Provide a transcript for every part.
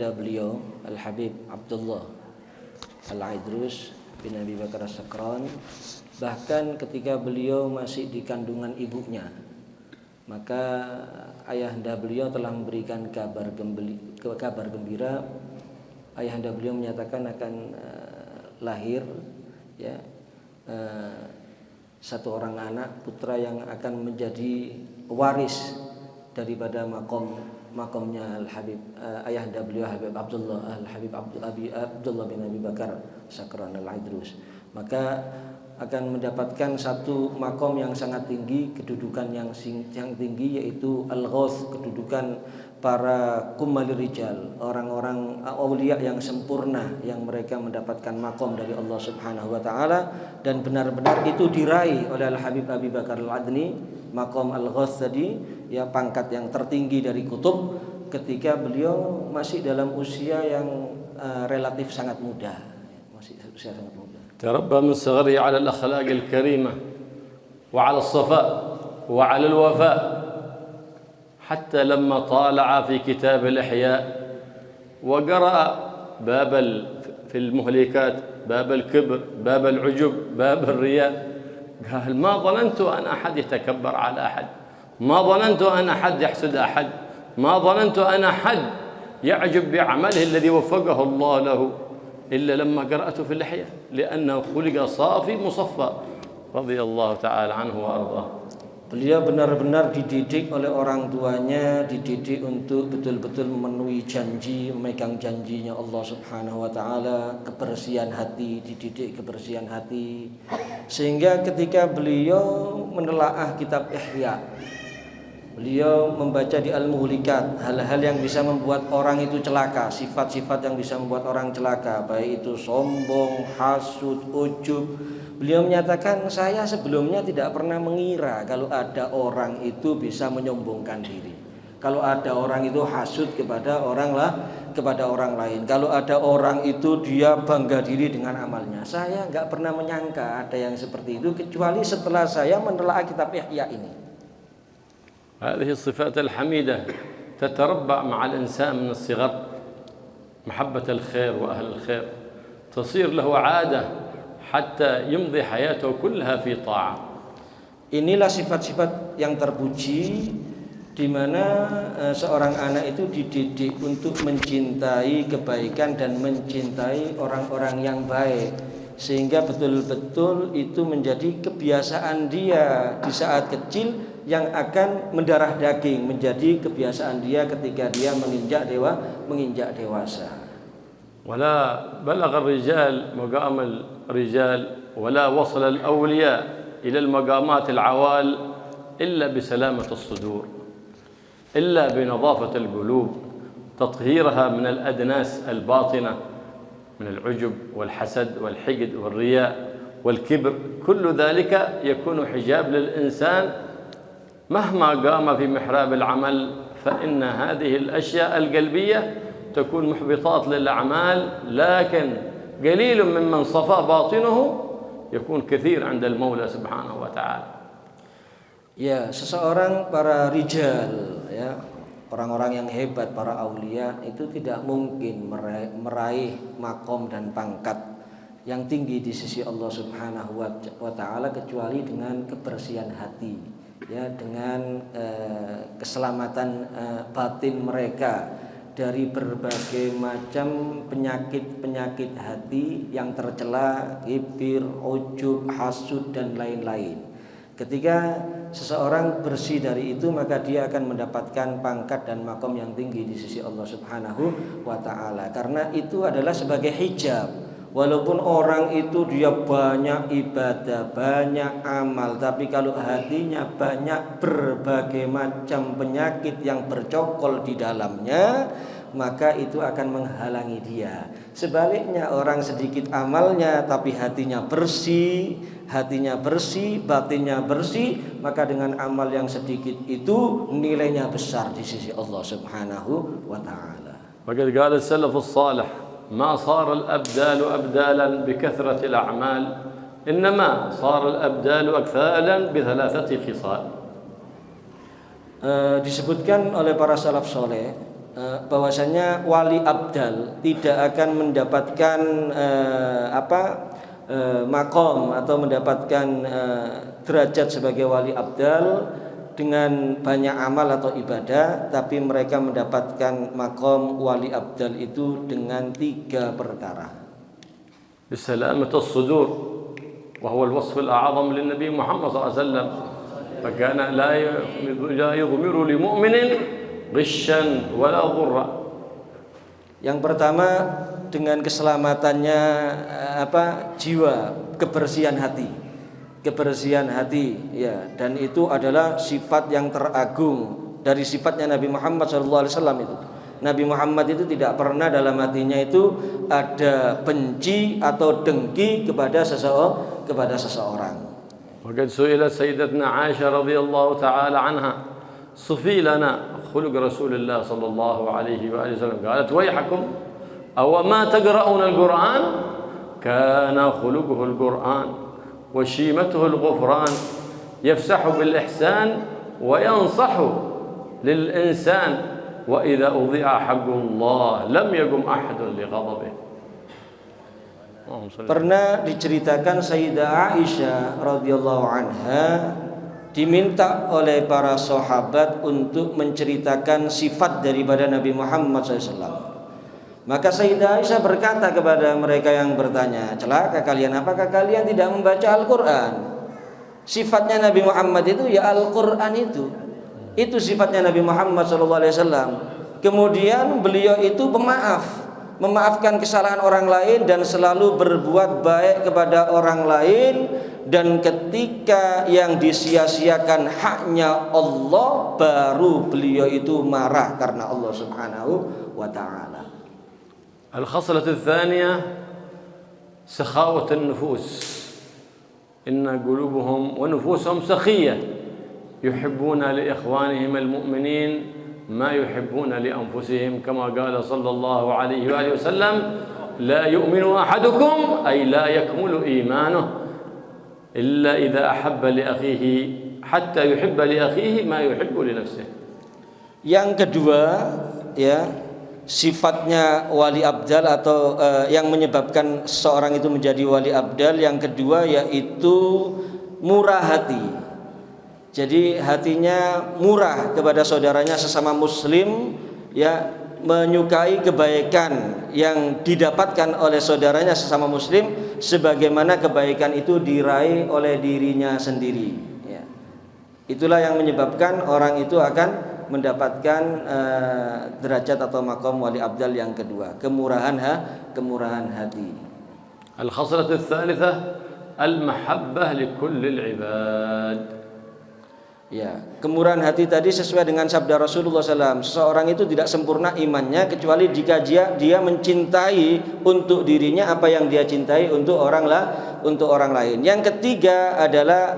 ayahanda beliau Al-Habib Abdullah Al-Idrus bin Abi Bakar As-Sakran, bahkan ketika beliau masih di kandungan ibunya, maka ayahanda beliau telah memberikan kabar gembira. Ayahanda beliau menyatakan akan lahir ya satu orang anak putra yang akan menjadi waris daripada makomnya Al-Habib ayahanda beliau Habib Abdullah Al-Habib Abdullah bin Abi Bakar Sakran Al-Idrus. Maka akan mendapatkan satu makom yang sangat tinggi, kedudukan yang tinggi, yaitu Al-Ghaus, kedudukan para kumalir rijal, orang-orang aulia yang sempurna, yang mereka mendapatkan makom dari Allah Subhanahu wa taala, dan benar-benar itu diraih oleh Al-Habib Abi Bakar Al-Adni, makom Al-Ghaus tadi, ya pangkat yang tertinggi dari kutub, ketika beliau masih dalam usia yang relatif sangat muda, masih usia sangat muda. تربى من صغره على الأخلاق الكريمة وعلى الصفاء وعلى الوفاء، حتى لما طالع في كتاب الإحياء وقرأ في المهلكات باب الكبر، باب العجب، باب الرياء، قال ما ظننت أن أحد يتكبر على أحد، ما ظننت أن أحد يحسد أحد، ما ظننت أن أحد يعجب بعمله الذي وفقه الله له إلا لما قرأته في اللحية، لأنه خلق صافي مصفى رضي الله تعالى عنه وأرضاه. Beliau benar-benar dididik oleh orang tuanya, dididik untuk betul-betul memenuhi janji, memegang janjinya Allah Subhanahu wa taala, kebersihan hati, dididik kebersihan hati. Sehingga ketika beliau menelaah kitab Ihya, beliau membaca di Al-Muhlikat hal-hal yang bisa membuat orang itu celaka, sifat-sifat yang bisa membuat orang celaka, baik itu sombong, hasud, ujub. Beliau menyatakan, saya sebelumnya tidak pernah mengira kalau ada orang itu bisa menyombongkan diri, kalau ada orang itu hasud kepada orang lain, kalau ada orang itu dia bangga diri dengan amalnya. Saya nggak pernah menyangka ada yang seperti itu, kecuali setelah saya menelaah kitab Ihya ini. هذه الصفات الحميدة تتربع مع الإنسان من الصغر، محبة الخير وأهل الخير، تصير له عادة حتى يمضي حياته كلها في طاعة. Inilah sifat-sifat yang terpuji, di mana seorang anak itu dididik untuk mencintai kebaikan dan mencintai orang-orang yang baik, sehingga betul-betul itu menjadi kebiasaan dia di saat kecil yang akan mendarah daging, menjadi kebiasaan dia ketika dia menginjak dewasa. ولا بلغ الرجال مقام الرجال ولا وصل الأولياء إلى المقامات العوال إلا بسلامة الصدور، إلا بنظافة القلوب، تطهيرها من الأدناس الباطنة من العجب والحسد والحقد والرياء والكبر. كل ذلك يكون حجاب للإنسان مهما قام في محراب العمل، فإن هذه الأشياء القلبية تكون محبطات للأعمال، لكن قليل ممن صفى باطنه يكون كثير عند المولى سبحانه وتعالى. Ya, seseorang, para rijal, ya, orang-orang yang hebat, para aulia itu tidak mungkin meraih makom dan pangkat yang tinggi di sisi Allah Subhanahu wa taala kecuali dengan kebersihan hati, ya, dengan keselamatan batin mereka dari berbagai macam penyakit hati yang tercela, kibir, ujub, hasud dan lain-lain. Ketika seseorang bersih dari itu, maka dia akan mendapatkan pangkat dan makom yang tinggi di sisi Allah Subhanahu wa taala. Karena itu adalah sebagai hijab. Walaupun orang itu dia banyak ibadah, banyak amal, tapi kalau hatinya banyak berbagai macam penyakit yang bercokol di dalamnya, maka itu akan menghalangi dia. Sebaliknya, orang sedikit amalnya tapi hatinya bersih, batinnya bersih, maka dengan amal yang sedikit itu nilainya besar di sisi Allah Subhanahu wa taala. وقد قال السلف الصالح: ما صار الأبدال أبدالا بكثرة الأعمال، إنما صار الأبدال أكثالا بثلاثة خصال. Disebutkan oleh para salaf soleh, bahwasanya wali abdal tidak akan mendapatkan makom atau mendapatkan derajat sebagai wali abdal dengan banyak amal atau ibadah, tapi mereka mendapatkan makom wali abdal itu dengan 3 perkara. بسلامة الصدور وهو الوصف الأعظم للنبي محمد صلى الله عليه وسلم فكان لا يضمر لمؤمن غشا ولا ضرا. Yang pertama dengan keselamatannya jiwa, kebersihan hati ya, dan itu adalah sifat yang teragung dari sifatnya Nabi Muhammad SAW itu. Nabi Muhammad itu tidak pernah dalam hatinya itu ada benci atau dengki kepada seseorang. وقد سئلت سيدتنا عائشة رضي الله تعالى عنها صفي لنا خلق رسول الله صلى الله عليه وآله وسلم قالت ويحكم أو ما تقرؤون القرآن كان خلقه القرآن وشيمته الغفران يفسح بالإحسان وينصح للإنسان وإذا أضيع حق الله لم يقم أحد لغضبه. Pernah diceritakan Sayyidah Aisyah radhiyallahu anha diminta oleh para sahabat untuk menceritakan sifat daripada Nabi Muhammad SAW. Maka Sayyidah Aisyah berkata kepada mereka yang bertanya, celaka kalian, apakah kalian tidak membaca Al-Quran? Sifatnya Nabi Muhammad itu ya Al-Quran itu sifatnya Nabi Muhammad SAW. Kemudian beliau itu pemaaf, memaafkan kesalahan orang lain dan selalu berbuat baik kepada orang lain, dan ketika yang disia-siakan haknya Allah baru beliau itu marah karena Allah Subhanahu wa taala. الخصلة الثانية سخاوة النفوس إن قلوبهم ونفوسهم سخية يحبون لإخوانهم المؤمنين ما يحبون لأنفسهم كما قال صلى الله عليه وآله وسلم لا يؤمن أحدكم أي لا يكمل إيمانه إلا إذا أحب لأخيه حتى يحب لأخيه ما يحب لنفسه. Yang kedua ya, sifatnya wali abdal atau yang menyebabkan seorang itu menjadi wali abdal, yang kedua yaitu murah hati. Jadi hatinya murah kepada saudaranya sesama muslim ya, menyukai kebaikan yang didapatkan oleh saudaranya sesama muslim sebagaimana kebaikan itu diraih oleh dirinya sendiri ya. Itulah yang menyebabkan orang itu akan mendapatkan derajat atau makom wali abdal yang kedua, kemurahan hati. الخصلة الثالثة المحبة لكل العباد. Ya, kemurahan hati tadi sesuai dengan sabda Rasulullah SAW. Seseorang itu tidak sempurna imannya kecuali jika dia mencintai untuk dirinya apa yang dia cintai untuk orang lain. Yang ketiga adalah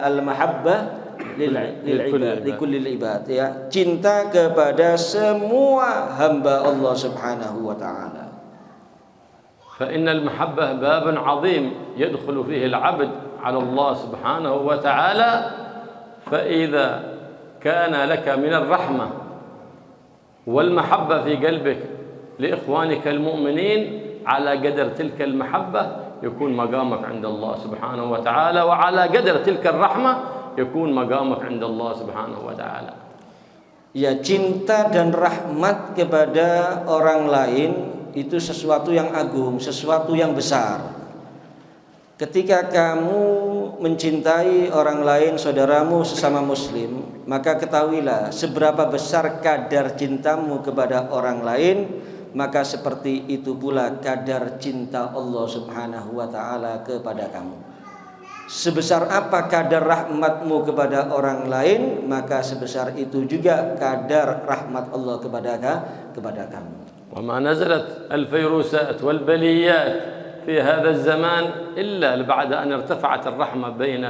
al-mahabbah likulli ibad ya, cinta kepada semua hamba Allah Subhanahu wa taala. فإن المحبة باب عظيم يدخل فيه العبد على الله سبحانه وتعالى فإذا كان لك من الرحمة والمحبة في قلبك لإخوانك المؤمنين على قدر تلك المحبة يكون مقامك عند الله سبحانه وتعالى وعلى قدر تلك الرحمة يكون مقامك عند الله سبحانه وتعالى. Ya, cinta dan rahmat kepada orang lain itu sesuatu yang agung, sesuatu yang besar. Ketika kamu mencintai orang lain, saudaramu sesama muslim, maka ketahuilah seberapa besar kadar cintamu kepada orang lain, maka seperti itu pula kadar cinta Allah Subhanahu wa taala kepada kamu. Sebesar apa kadar rahmatmu kepada orang lain, maka sebesar itu juga kadar rahmat Allah kepada kamu. وما نزلت الفيروسات والبليات في هذا الزمان إلا بعد أن ارتفعت الرحمة بين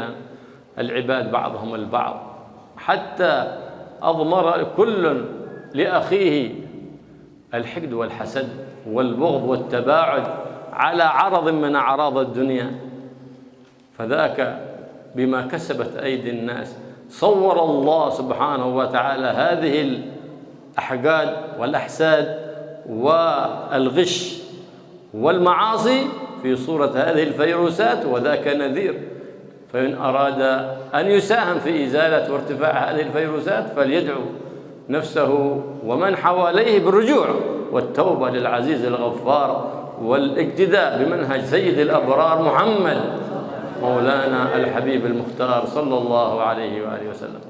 العباد بعضهم البعض حتى أضمر كل لأخيه الحقد والحسد والبغض والتباعد على عرض من أعراض الدنيا فذاك بما كسبت أيدي الناس. صور الله سبحانه وتعالى هذه الأحقاد والأحساد والغش والمعاصي في صورة هذه الفيروسات، وذاك نذير. فإن أراد أن يساهم في إزالة وارتفاع هذه الفيروسات فليدعو نفسه ومن حواليه بالرجوع والتوبة للعزيز الغفار والاقتداء بمنهج سيد الأبرار محمد مولانا الحبيب المختار صلى الله عليه وآله وسلم.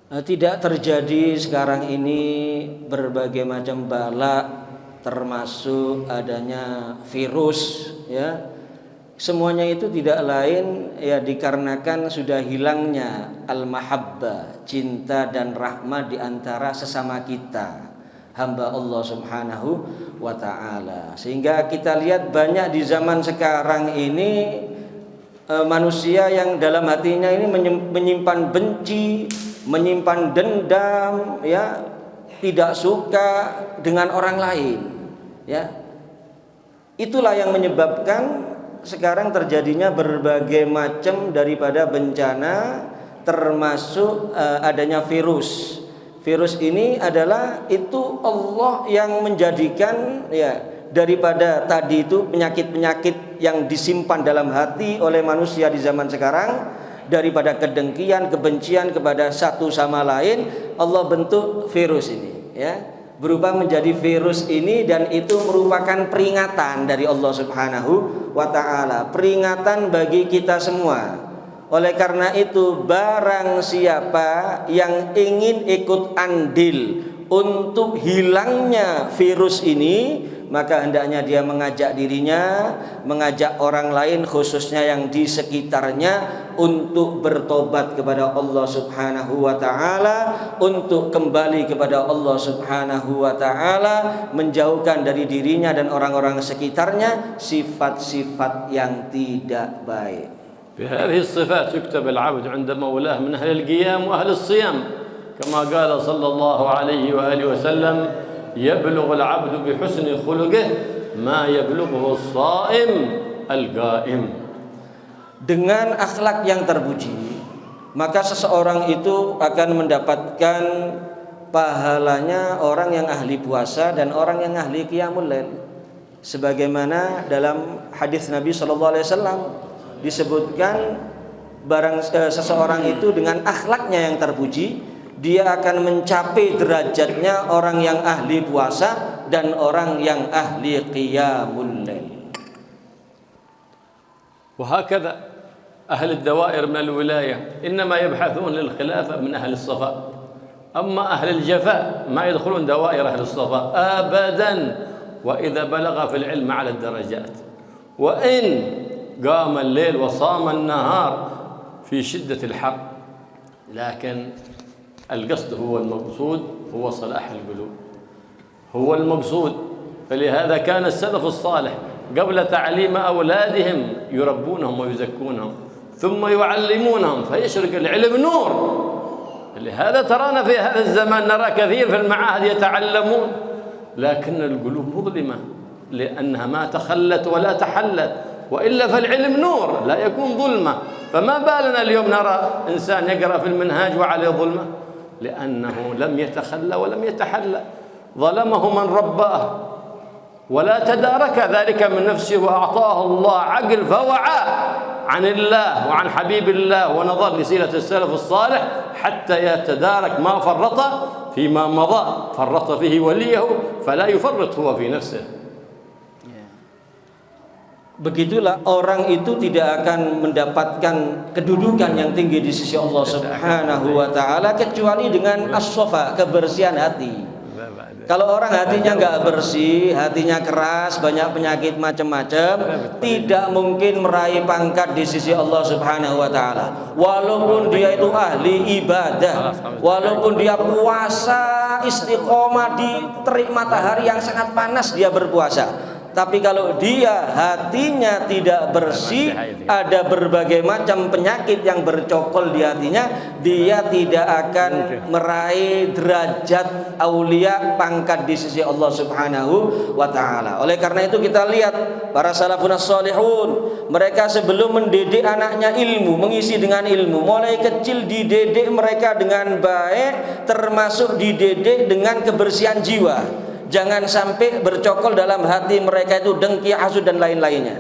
Tidak terjadi sekarang ini berbagai macam bala, termasuk adanya virus, ya. Semuanya itu tidak lain ya dikarenakan sudah hilangnya al-mahabbah, cinta dan rahmah di antara sesama kita, hamba Allah Subhanahu wa taala. Sehingga kita lihat banyak di zaman sekarang ini manusia yang dalam hatinya ini menyimpan benci, menyimpan dendam, ya, tidak suka dengan orang lain, ya. Itulah yang menyebabkan sekarang terjadinya berbagai macam daripada bencana, termasuk adanya virus. Virus ini adalah itu Allah yang menjadikan, ya, daripada tadi itu penyakit-penyakit yang disimpan dalam hati oleh manusia di zaman sekarang, daripada kedengkian, kebencian kepada satu sama lain, Allah bentuk virus ini, ya, berubah menjadi virus ini, dan itu merupakan peringatan dari Allah Subhanahu wa taala, peringatan bagi kita semua. Oleh karena itu, barang siapa yang ingin ikut andil untuk hilangnya virus ini, maka hendaknya dia mengajak dirinya, mengajak orang lain khususnya yang di sekitarnya untuk bertobat kepada Allah Subhanahu wa taala, untuk kembali kepada Allah Subhanahu wa taala, menjauhkan dari dirinya dan orang-orang sekitarnya sifat-sifat yang tidak baik. بهذه الصفات يكتب العبد عند مولاه من أهل القيام وأهل الصيام، كما قال صلى الله عليه وآله وسلم: يبلغ العبد بحسن خلقه ما يبلغه الصائم القائم. Dengan akhlak yang terpuji, maka seseorang itu akan mendapatkan pahalanya orang yang ahli puasa dan orang yang ahli qiyamul lail. Sebagaimana dalam hadis Nabi sallallahu alaihi wasallam disebutkan, barang seseorang itu dengan akhlaknya yang terpuji, dia akan mencapai derajatnya orang yang ahli puasa dan orang yang ahli qiyamul lail. وهكذا أهل الدوائر من الولاية إنما يبحثون للخلافة من أهل الصفاء، أما أهل الجفاء ما يدخلون دوائر أهل الصفاء أبدا، وإذا بلغ في العلم على الدرجات، وإن قام الليل وصام النهار في شدة الحر، لكن القصد هو المقصود، هو صلاح القلوب، هو المقصود. فلهذا كان السلف الصالح قبل تعليم أولادهم يربونهم ويزكونهم ثم يعلمونهم فيشرق العلم نور. لهذا ترانا في هذا الزمان نرى كثير في المعاهد يتعلمون لكن القلوب مظلمة لأنها ما تخلت ولا تحلت، وإلا فالعلم نور لا يكون ظلمة. فما بالنا اليوم نرى إنسان يقرأ في المنهاج وعليه ظلمة لأنه لم يتخلى ولم يتحلى، ظلمه من رباه ولا تدارك ذلك من نفسه، وأعطاه الله عقل فوعى عن الله وعن حبيب الله ونظر لسيرة السلف الصالح حتى يتدارك ما فرط فيما مضى، فرط فيه وليه فلا يفرط هو في نفسه. Begitulah orang itu tidak akan mendapatkan kedudukan yang tinggi di sisi Allah Subhanahu wa taala kecuali dengan as-safa, kebersihan hati. Kalau orang hatinya enggak bersih, hatinya keras, banyak penyakit macam-macam, tidak mungkin meraih pangkat di sisi Allah Subhanahu wa taala. Walaupun dia itu ahli ibadah, walaupun dia puasa istiqomah di terik matahari yang sangat panas dia berpuasa, Tapi kalau dia hatinya tidak bersih, ada berbagai macam penyakit yang bercokol di hatinya, dia tidak akan meraih derajat aulia, pangkat di sisi Allah Subhanahu wa taala. Oleh karena itu kita lihat para salafun shalihun, mereka sebelum mendidik anaknya ilmu, mengisi dengan ilmu, mulai kecil dididik mereka dengan baik, termasuk dididik dengan kebersihan jiwa. Jangan sampai bercokol dalam hati mereka itu dengki, hasud dan lain-lainnya.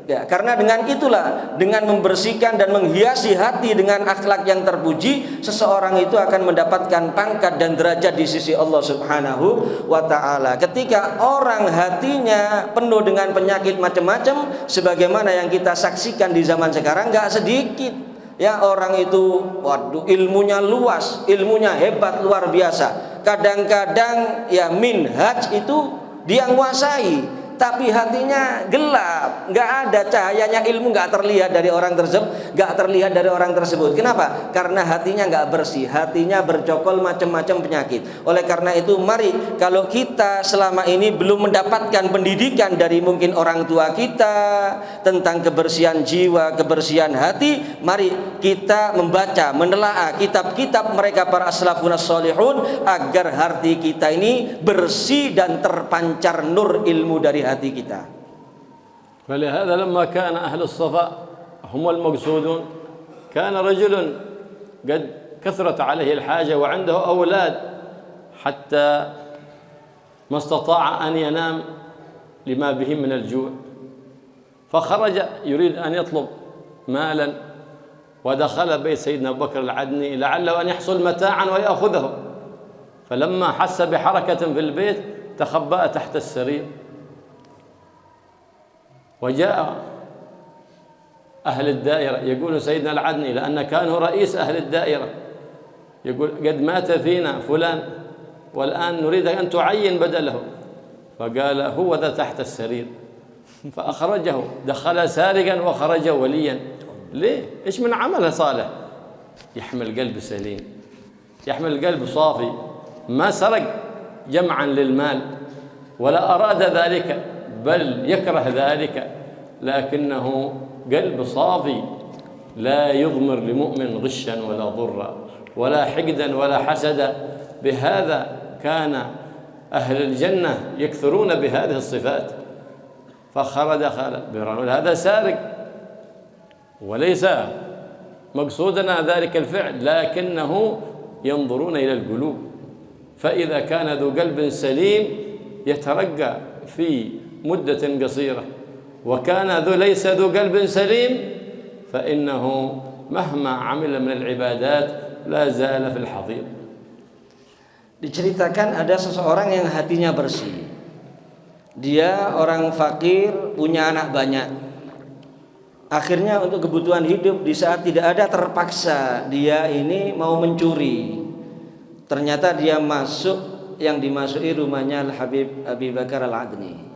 Ya, karena dengan itulah, dengan membersihkan dan menghiasi hati dengan akhlak yang terpuji, seseorang itu akan mendapatkan pangkat dan derajat di sisi Allah Subhanahu wa taala. Ketika orang hatinya penuh dengan penyakit macam-macam, sebagaimana yang kita saksikan di zaman sekarang, nggak sedikit ya orang itu, waduh, ilmunya luas, ilmunya hebat, luar biasa. Kadang-kadang ya minhaj itu dia nguasai, tapi hatinya gelap, nggak ada cahayanya, ilmu nggak terlihat dari orang tersebut, Kenapa? Karena hatinya nggak bersih, hatinya bercokol macam-macam penyakit. Oleh karena itu, mari kalau kita selama ini belum mendapatkan pendidikan dari mungkin orang tua kita tentang kebersihan jiwa, kebersihan hati, mari kita membaca, menelaah kitab-kitab mereka para salafun shalihun agar hati kita ini bersih dan terpancar nur ilmu dari hati kita. فلهذا لما كان أهل الصفاء هم المقصودون كان رجل قد كثرت عليه الحاجة وعنده أولاد حتى ما استطاع أن ينام لما به من الجوع، فخرج يريد أن يطلب مالا ودخل بيت سيدنا أبو بكر العدني لعله أن يحصل متاعا ويأخذه، فلما حس بحركة في البيت تخبأ تحت السرير، وجاء أهل الدائرة يقول سيدنا العدني لأن كان رئيس أهل الدائرة، يقول قد مات فينا فلان والآن نريد أن تعين بدله، فقال هو ذا تحت السرير، فأخرجه، دخل سارقا وخرج وليا. ليه؟ إيش من عمله صالح؟ يحمل قلب سليم، يحمل قلب صافي، ما سرق جمعا للمال ولا أراد ذلك بل يكره ذلك، لكنه قلب صافي لا يضمر لمؤمن غشا ولا ضرا ولا حقدا ولا حسدا. بهذا كان أهل الجنة يكثرون بهذه الصفات، فخرج برجل هذا سارق وليس مقصودنا ذلك الفعل، لكنه ينظرون إلى القلوب، فإذا كان ذو قلب سليم يترقى في مدة قصيرة، وكان ليس ذو قلب سليم فإنه مهما عمل من العبادات لا زال في الحضيض. Diceritakan ada seseorang yang hatinya bersih. Dia orang fakir, punya anak banyak. Akhirnya untuk kebutuhan hidup di saat tidak ada, terpaksa dia ini mau mencuri. Ternyata dia masuk, yang dimasuki rumahnya Al-Habib Abi Bakar Al-Adni.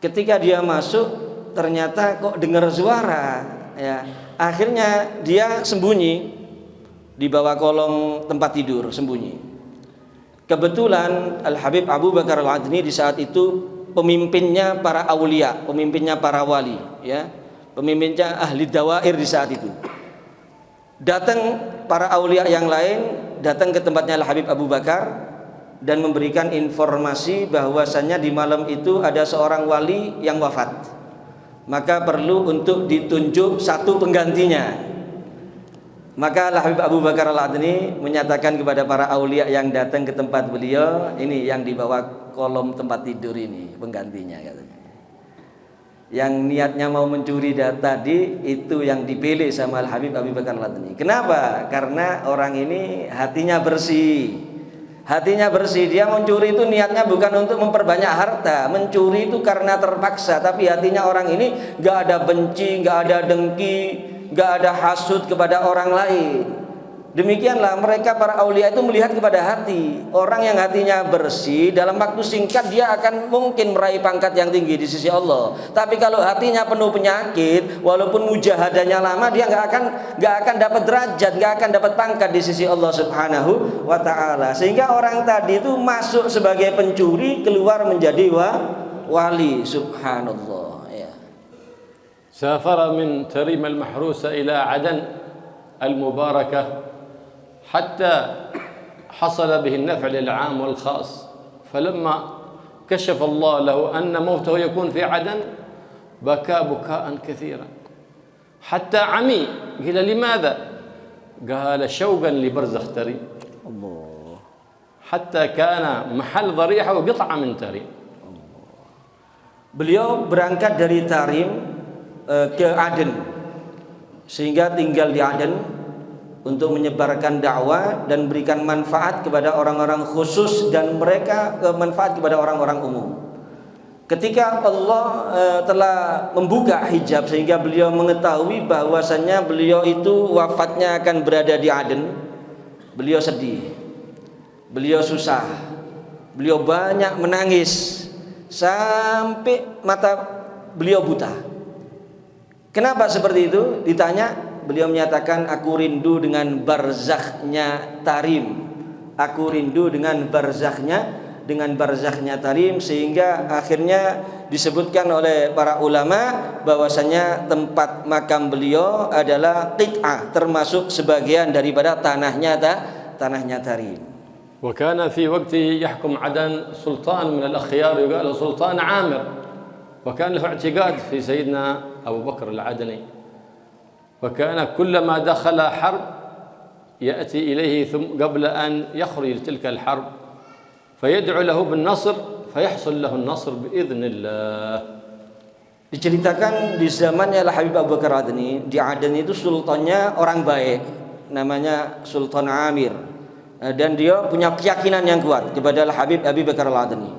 Ketika dia masuk, ternyata kok dengar suara, ya. Akhirnya dia sembunyi di bawah kolong tempat tidur, sembunyi. Kebetulan Al-Habib Abu Bakar Al-Adni di saat itu pemimpinnya para aulia, pemimpinnya para wali, ya. Pemimpinnya ahli dawair di saat itu. Datang para aulia yang lain, datang ke tempatnya Al-Habib Abu Bakar dan memberikan informasi bahwasannya di malam itu ada seorang wali yang wafat, maka perlu untuk ditunjuk satu penggantinya. Maka Al-Habib Abu Bakar Al-Adni menyatakan kepada para aulia yang datang ke tempat beliau, ini yang di bawah kolom tempat tidur ini penggantinya, katanya. Yang niatnya mau mencuri tadi itu yang dipilih sama Al-Habib Abu Bakar Al-Adni. Kenapa? Karena orang ini hatinya bersih. Hatinya bersih, dia mencuri itu niatnya bukan untuk memperbanyak harta, mencuri itu karena terpaksa, tapi hatinya orang ini gak ada benci, gak ada dengki, gak ada hasud kepada orang lain. Demikianlah mereka para aulia itu melihat kepada hati. Orang yang hatinya bersih dalam waktu singkat dia akan mungkin meraih pangkat yang tinggi di sisi Allah. Tapi kalau hatinya penuh penyakit, walaupun mujahadahnya lama, dia nggak akan dapat derajat, nggak akan dapat pangkat di sisi Allah Subhanahu wa taala. Sehingga orang tadi itu masuk sebagai pencuri, keluar menjadi wali, subhanallah ya. سافر من تريم المحروسة إلى عدن المباركة حتى حصل به النفع للعام والخاص، فلما كشف الله له أن موته يكون في عدن بكى بكاء كثيرا حتى عمي. قيل لماذا؟ قال شوقا لبرزخ تريم، حتى كان محل ضريحه قطعة من تريم. Beliau berangkat dari Tarim ke Aden, sehingga tinggal di Aden untuk menyebarkan dakwah dan berikan manfaat kepada orang-orang khusus dan mereka manfaat kepada orang-orang umum. Ketika Allah telah membuka hijab sehingga beliau mengetahui bahwasannya beliau itu wafatnya akan berada di Aden, beliau sedih, beliau susah, beliau banyak menangis sampai mata beliau buta. Kenapa seperti itu? Ditanya, beliau menyatakan, aku rindu dengan barzakhnya Tarim. Aku rindu dengan barzakhnya Tarim, sehingga akhirnya disebutkan oleh para ulama bahwasanya tempat makam beliau adalah qit'ah, termasuk sebagian daripada tanahnya Tarim. وكان في وقته يحكم عدن سلطان من الأخيار يقال سلطان عامر، وكان له اعتقاد في سيدنا أبو بكر العدني، وكان كلما دخل حرب يأتي إليه ثم قبل أن يخرج تلك الحرب فيدعو له بالنصر فيحصل له النصر بإذن الله. Diceritakan di zamannya Habib Abu Bakar Adni, di Aden itu sultannya orang baik, namanya Sultan Amir, dan dia punya keyakinan yang kuat kepada Habib Abu Bakar Adni.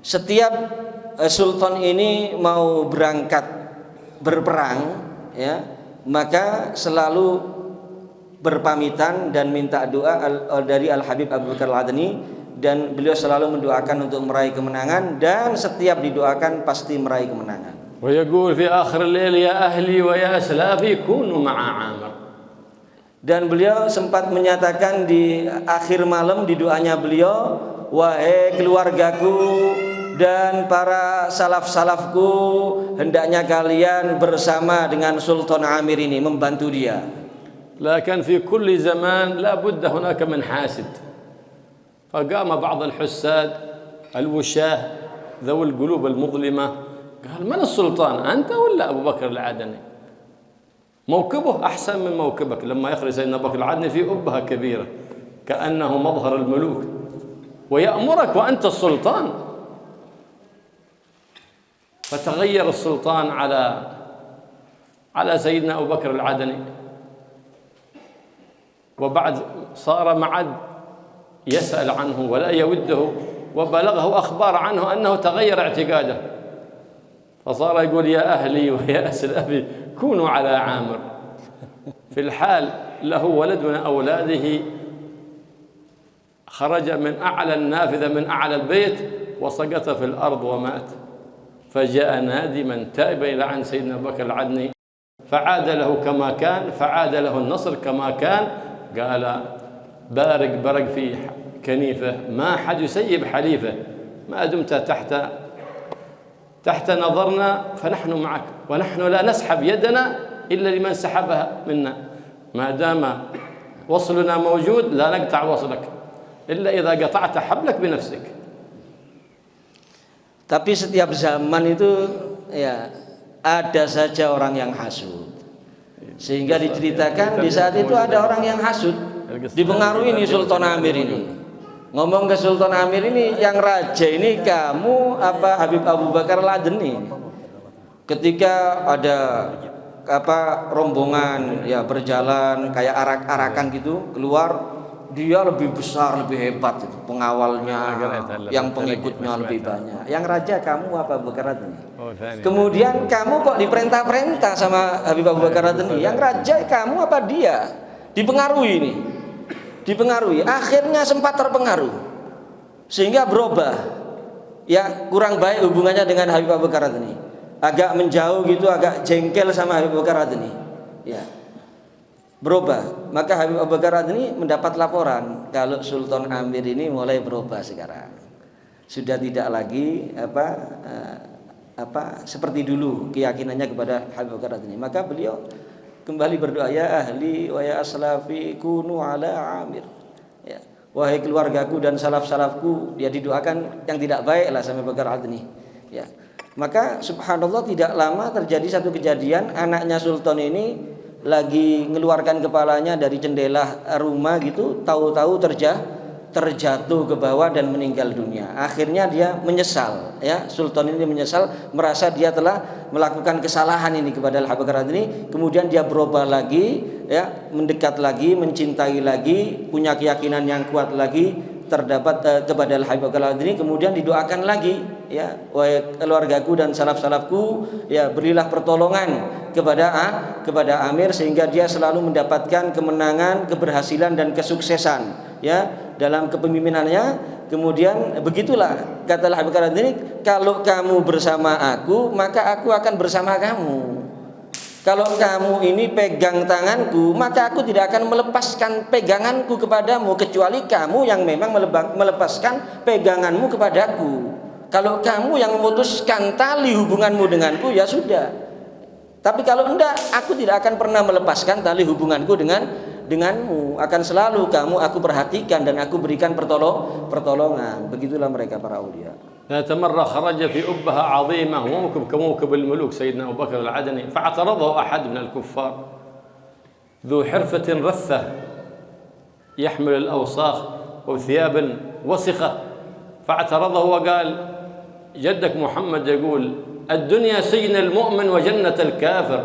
Setiap sultan ini mau berangkat berperang ya, maka selalu berpamitan dan minta doa dari Al-Habib Abu Bakar Al-Adni, dan beliau selalu mendoakan untuk meraih kemenangan, dan setiap didoakan pasti meraih kemenangan. ويقول في آخر الليل يا أهلي ويا أسلافي كونوا مع عامر. Dan beliau sempat menyatakan di akhir malam di doanya beliau, wahai keluargaku dan para salaf-salafku, hendaknya kalian bersama dengan Sultan Amir ini, membantu dia. لكن في كل زمان لا بد هناك من حاسد، فقام بعض الحساد الوشاه ذوي القلوب المظلمة قال من السلطان أنت ولا أبو بكر العدني؟ موكبه أحسن من موكبك. لما يخرج سيدنا أبو بكر العدني في أبهة كبيرة كأنه مظهر الملوك ويأمرك وأنت السلطان. فتغير السلطان على سيدنا أبو بكر العدني، وبعد صار معد يسأل عنه ولا يوده، وبلغه أخبار عنه أنه تغير اعتقاده، فصار يقول يا أهلي ويا أسلافي كونوا على عامر. في الحال له ولد من أولاده خرج من أعلى النافذة من أعلى البيت وسقط في الأرض ومات، فجاء نادما تائبا إلى عن سيدنا أبو بكر العدني فعاد له كما كان، فعاد له النصر كما كان. قال برق في كنيفه، ما حد يسيب حليفه، ما دمت تحت نظرنا فنحن معك، ونحن لا نسحب يدنا إلا لمن سحبها منا، ما دام وصلنا موجود لا نقطع وصلك إلا إذا قطعت حبلك بنفسك. Tapi setiap zaman itu ya ada saja orang yang hasud, sehingga diceritakan di saat itu ada orang yang hasud, dipengaruhi ini Sultan Amir ini, ngomong ke Sultan Amir ini, yang raja ini kamu apa Habib Abu Bakar Al-Adni. Ketika ada rombongan ya berjalan kayak arak-arakan gitu keluar, dia lebih besar, lebih hebat, pengawalnya, yang pengikutnya lebih banyak. Yang raja kamu apa Abu Bakar Adni? Kemudian kamu kok diperintah-perintah sama Habib Abu Bakar Adni? Yang raja kamu apa dia? Dipengaruhi ini, dipengaruhi. Akhirnya sempat terpengaruh sehingga berubah, ya kurang baik hubungannya dengan Habib Abu Bakar Adni, agak menjauh gitu, agak jengkel sama Habib Abu Bakar Adni, ya. Berubah. Maka Habib Abu Bakar Adni mendapat laporan kalau Sultan Amir ini mulai berubah sekarang. Sudah tidak lagi seperti dulu keyakinannya kepada Habib Bakar Adni. Maka beliau kembali berdoa, ya ahli wa ya aslafi kunu ala Amir. Ya, wahai keluargaku dan salaf-salafku, dia didoakan yang tidak baik lah sama Bakar Adni. Ya. Maka subhanallah tidak lama terjadi satu kejadian, anaknya Sultan ini lagi ngeluarkan kepalanya dari jendela rumah gitu, tahu-tahu terjatuh ke bawah dan meninggal dunia. Akhirnya dia menyesal, ya, Sultan ini menyesal, merasa dia telah melakukan kesalahan ini kepada Al-Habib Bakar Adni. Kemudian dia berubah lagi, ya, mendekat lagi, mencintai lagi, punya keyakinan yang kuat lagi terdapat kepada Al-Habib Bakar Adni. Kemudian didoakan lagi, ya, wahai keluargaku dan salaf-salafku, ya, berilah pertolongan kepada Amir sehingga dia selalu mendapatkan kemenangan, keberhasilan dan kesuksesan, ya, dalam kepemimpinannya. Kemudian begitulah kata Al-Habib Bakar Adni, kalau kamu bersama aku maka aku akan bersama kamu. Kalau kamu ini pegang tanganku, maka aku tidak akan melepaskan peganganku kepadamu, kecuali kamu yang memang melepaskan peganganmu kepadaku. Kalau kamu yang memutuskan tali hubunganmu denganku, ya sudah. Tapi kalau enggak, aku tidak akan pernah melepaskan tali hubunganku denganmu. Akan selalu aku perhatikan dan aku berikan pertolongan. Begitulah mereka para aulia. ذات مرة خرج في أبهة عظيمة كموكب الملوك سيدنا أبو بكر العدني، فاعترضه أحد من الكفار ذو حرفة رثة يحمل الأوساخ وثياب وسخة، فاعترضه وقال: جدك محمد يقول الدنيا سجن المؤمن وجنة الكافر،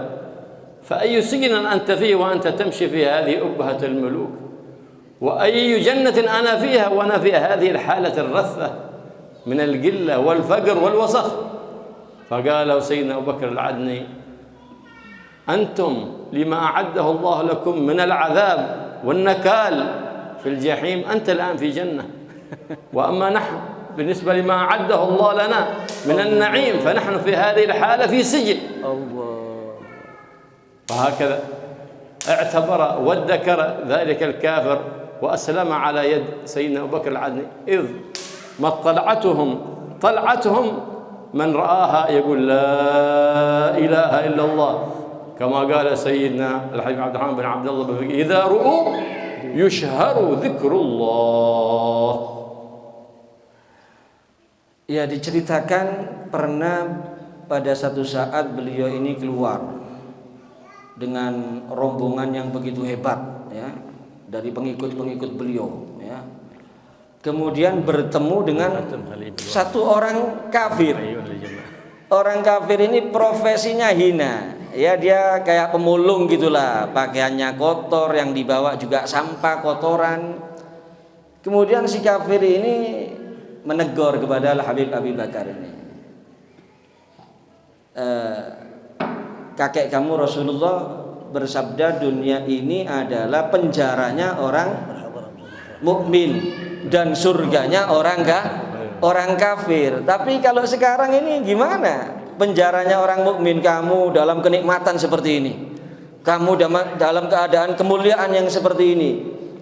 فأي سجن أنت فيه وأنت تمشي في هذه أبهة الملوك، وأي جنة أنا فيها وأنا في هذه الحالة الرثة من القلة والفقر والوسخ. فقال سيدنا أبو بكر العدني: أنتم لما أعده الله لكم من العذاب والنكال في الجحيم أنت الآن في جنة، وأما نحن بالنسبة لما أعده الله لنا من النعيم فنحن في هذه الحالة في سجن. وهكذا اعتبر وادكر ذلك الكافر وأسلم على يد سيدنا أبو بكر العدني، إذ ما طلعتهم من رآها يقول لا إله إلا الله، كما قال سيدنا الحبيب عبد الرحمن بن عبد الله بن إذا رؤوا يشهر ذكر الله. Ya, diceritakan pernah pada satu saat beliau ini keluar dengan rombongan yang begitu hebat, ya, dari pengikut-pengikut beliau, ya. Kemudian bertemu dengan satu orang kafir. Orang kafir ini profesinya hina, ya, dia kayak pemulung gitulah, pakaiannya kotor, yang dibawa juga sampah kotoran. Kemudian si kafir ini menegur kepada Al-Habib Abi Bakar ini, kakek kamu Rasulullah bersabda dunia ini adalah penjaranya orang mukmin dan surganya orang kafir. Tapi kalau sekarang ini gimana? Penjaranya orang mukmin kamu dalam kenikmatan seperti ini, kamu dalam keadaan kemuliaan yang seperti ini,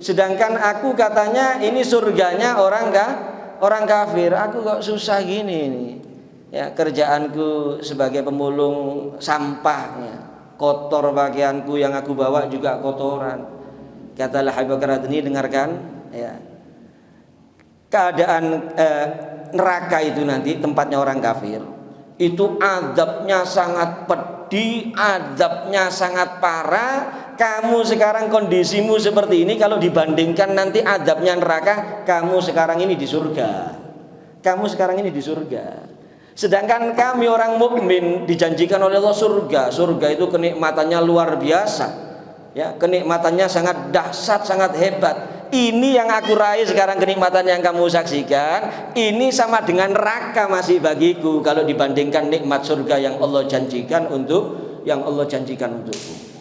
sedangkan aku katanya ini surganya orang kafir. Aku kok susah gini nih, ya, kerjaanku sebagai pemulung sampahnya kotor, pakaianku yang aku bawa juga kotoran. Kata Al-Habib Bakar Adni, dengarkan, ya, keadaan neraka itu nanti tempatnya orang kafir itu azabnya sangat pedih, azabnya sangat parah. Kamu sekarang kondisimu seperti ini, kalau dibandingkan nanti azabnya neraka, kamu sekarang ini di surga. Kamu sekarang ini di surga. Sedangkan kami orang mukmin dijanjikan oleh Allah surga. Surga itu kenikmatannya luar biasa, ya, kenikmatannya sangat dahsyat, sangat hebat. Ini yang aku raih sekarang, kenikmatan yang kamu saksikan ini sama dengan neraka masih bagiku kalau dibandingkan nikmat surga yang Allah janjikan untukku.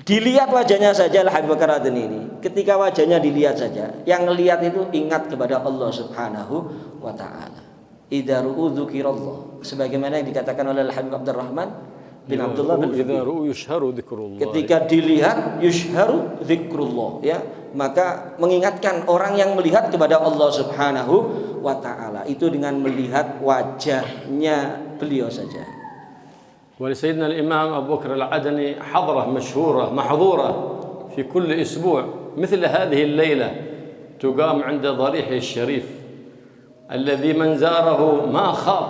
Dilihat wajahnya saja Al-Habib Bakar Adni ini. Ketika wajahnya dilihat saja, yang lihat itu ingat kepada Allah Subhanahu wa taala. Idza ru'u dzikirallah, sebagaimana yang dikatakan oleh Al-Habib Abdurrahman bin Abdullah bin ketika dilihat yushharu dzikrullah, ya, maka mengingatkan orang yang melihat kepada Allah Subhanahu wa ta'ala. Itu dengan melihat wajahnya beliau saja. ولسيدنا الإمام أبو بكر العدني حضرة مشهورة محظورة في كل أسبوع مثل هذه الليلة تقام عند ضريحه الشريف الذي من زاره ما خاب،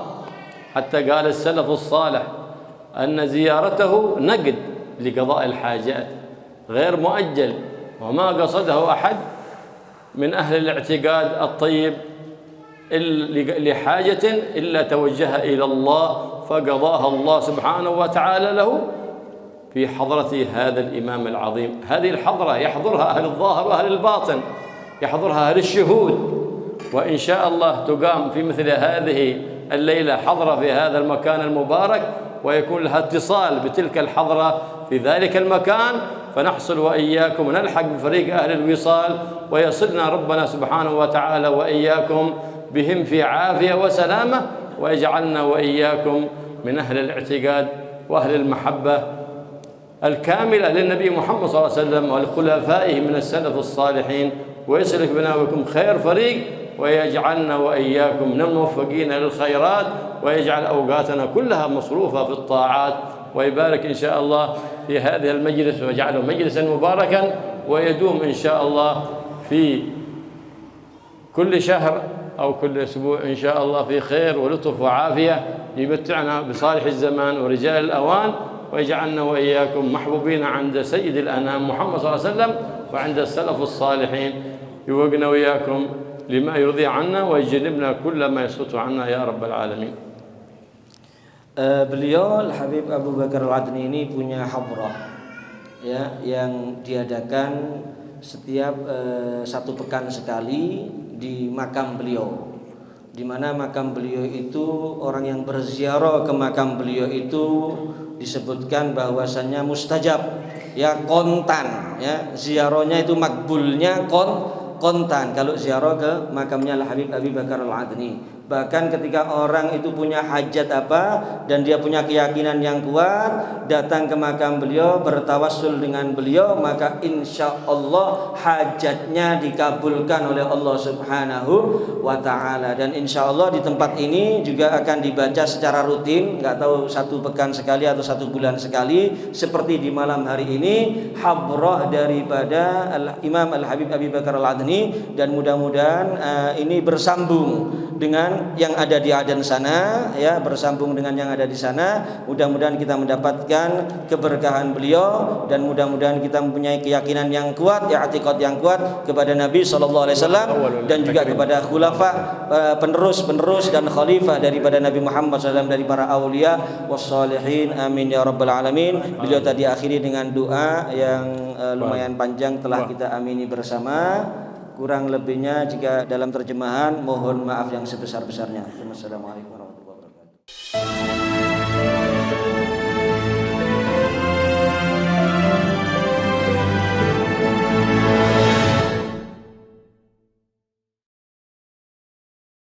حتى قال السلف الصالح أن زيارته نقد لقضاء الحاجات غير مؤجل، وما قصده أحد من أهل الاعتقاد الطيب لحاجة إلا توجه إلى الله فقضاها الله سبحانه وتعالى له في حضرة هذا الإمام العظيم. هذه الحضرة يحضرها أهل الظاهر وأهل الباطن، يحضرها أهل الشهود، وإن شاء الله تقام في مثل هذه الليلة حضرة في هذا المكان المبارك، ويكون لها اتصال بتلك الحضرة في ذلك المكان، فنحصل وإياكم ونلحق بفريق أهل الوصال، ويصلنا ربنا سبحانه وتعالى وإياكم بهم في عافية وسلامة، ويجعلنا وإياكم من أهل الاعتقاد وأهل المحبة الكاملة للنبي محمد صلى الله عليه وسلم ولخلفائه من السلف الصالحين، ويسلك بنا وبكم خير فريق، ويجعلنا وإياكم من الموفقين للخيرات، ويجعل أوقاتنا كلها مصروفة في الطاعات، ويبارك إن شاء الله في هذا المجلس ويجعله مجلسا مباركا، ويدوم إن شاء الله في كل شهر أو كل أسبوع إن شاء الله في خير ولطف وعافية، يمتعنا بصالح الزمان ورجال الأوان، ويجعلنا وإياكم محبوبين عند سيد الأنام محمد صلى الله عليه وسلم وعند السلف الصالحين، يوقنا وإياكم لما يرضي عنا ويجنبنا كل ما يسقط عنا يا رب العالمين. Beliau Al-Habib Abu Bakar Al-Adni ini punya habrah ya, yang diadakan setiap 1 pekan sekali di makam beliau, di mana makam beliau itu orang yang berziarah ke makam beliau itu disebutkan bahwasannya mustajab ya, kontan ya, ziarahnya itu makbulnya kontan kalau ziarah ke makamnya Al-Habib Abu Bakar Al-Adni. Bahkan ketika orang itu punya hajat apa dan dia punya keyakinan yang kuat, datang ke makam beliau, bertawassul dengan beliau, maka insya Allah hajatnya dikabulkan oleh Allah Subhanahu wa ta'ala. Dan insya Allah di tempat ini juga akan dibaca secara rutin, nggak tahu 1 pekan sekali atau 1 bulan sekali, seperti di malam hari ini, habrah daripada Imam Al-Habib Abu Bakar Al-Adni. Dan mudah-mudahan ini bersambung dengan yang ada di Aden sana ya, bersambung dengan yang ada di sana. Mudah-mudahan kita mendapatkan keberkahan beliau, dan mudah-mudahan kita mempunyai keyakinan yang kuat, i'tiqad yang kuat kepada Nabi sallallahu alaihi wasallam, dan juga kepada khulafa, penerus dan khalifah daripada Nabi Muhammad SAW, dari para aulia wassalihin, amin ya rabbal alamin. Beliau tadi akhiri dengan doa yang lumayan panjang, telah kita amini bersama. Kurang lebihnya jika dalam terjemahan mohon maaf yang sebesar-besarnya. Wassalamualaikum warahmatullahi wabarakatuh.